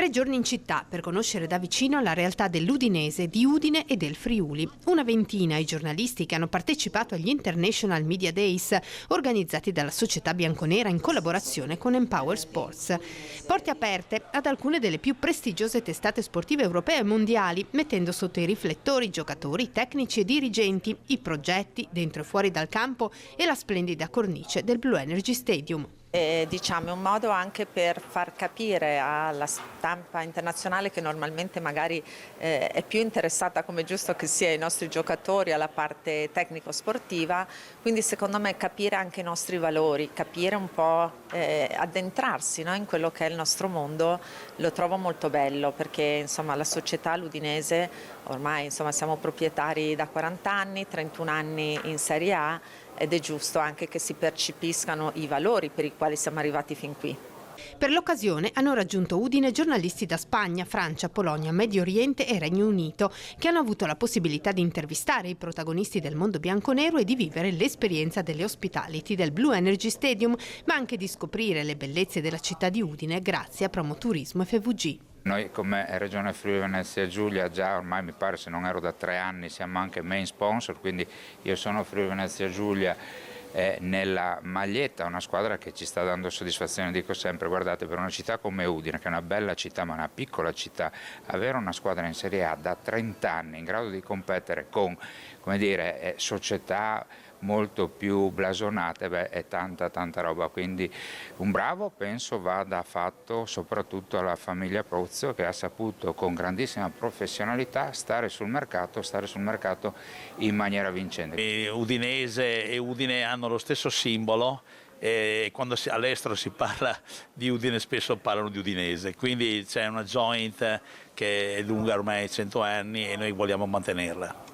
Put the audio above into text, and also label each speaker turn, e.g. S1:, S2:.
S1: 3 giorni in città per conoscere da vicino la realtà dell'Udinese, di Udine e del Friuli. Una ventina i giornalisti che hanno partecipato agli International Media Days organizzati dalla società bianconera in collaborazione con Empower Sports. Porte aperte ad alcune delle più prestigiose testate sportive europee e mondiali, mettendo sotto i riflettori giocatori, tecnici e dirigenti, i progetti dentro e fuori dal campo e la splendida cornice del Blue Energy Stadium.
S2: Diciamo, è un modo anche per far capire alla stampa internazionale, che normalmente magari è più interessata, come giusto che sia, ai nostri giocatori, alla parte tecnico-sportiva, quindi secondo me capire anche i nostri valori, capire un po', addentrarsi, no, in quello che è il nostro mondo, lo trovo molto bello, perché insomma la società l'Udinese, ormai insomma siamo proprietari da 40 anni, 31 anni in Serie A, ed è giusto anche che si percepiscano i valori per i quali siamo arrivati fin qui.
S1: Per l'occasione hanno raggiunto Udine giornalisti da Spagna, Francia, Polonia, Medio Oriente e Regno Unito, che hanno avuto la possibilità di intervistare i protagonisti del mondo bianconero e di vivere l'esperienza delle hospitality del Blue Energy Stadium, ma anche di scoprire le bellezze della città di Udine grazie a Promoturismo FVG.
S3: Noi come Regione Friuli Venezia Giulia già ormai mi pare, se non ero da 3 anni, siamo anche main sponsor, quindi io sono Friuli Venezia Giulia nella maglietta, una squadra che ci sta dando soddisfazione. Dico sempre, guardate, per una città come Udine, che è una bella città ma una piccola città, avere una squadra in Serie A da 30 anni in grado di competere con, come dire, società molto più blasonate, è tanta roba, quindi un bravo penso vada fatto soprattutto alla famiglia Prozzo, che ha saputo con grandissima professionalità stare sul mercato in maniera vincente.
S4: Udinese e Udine hanno lo stesso simbolo, e quando all'estero si parla di Udine spesso parlano di Udinese, quindi c'è una joint che è lunga ormai 100 anni e noi vogliamo mantenerla.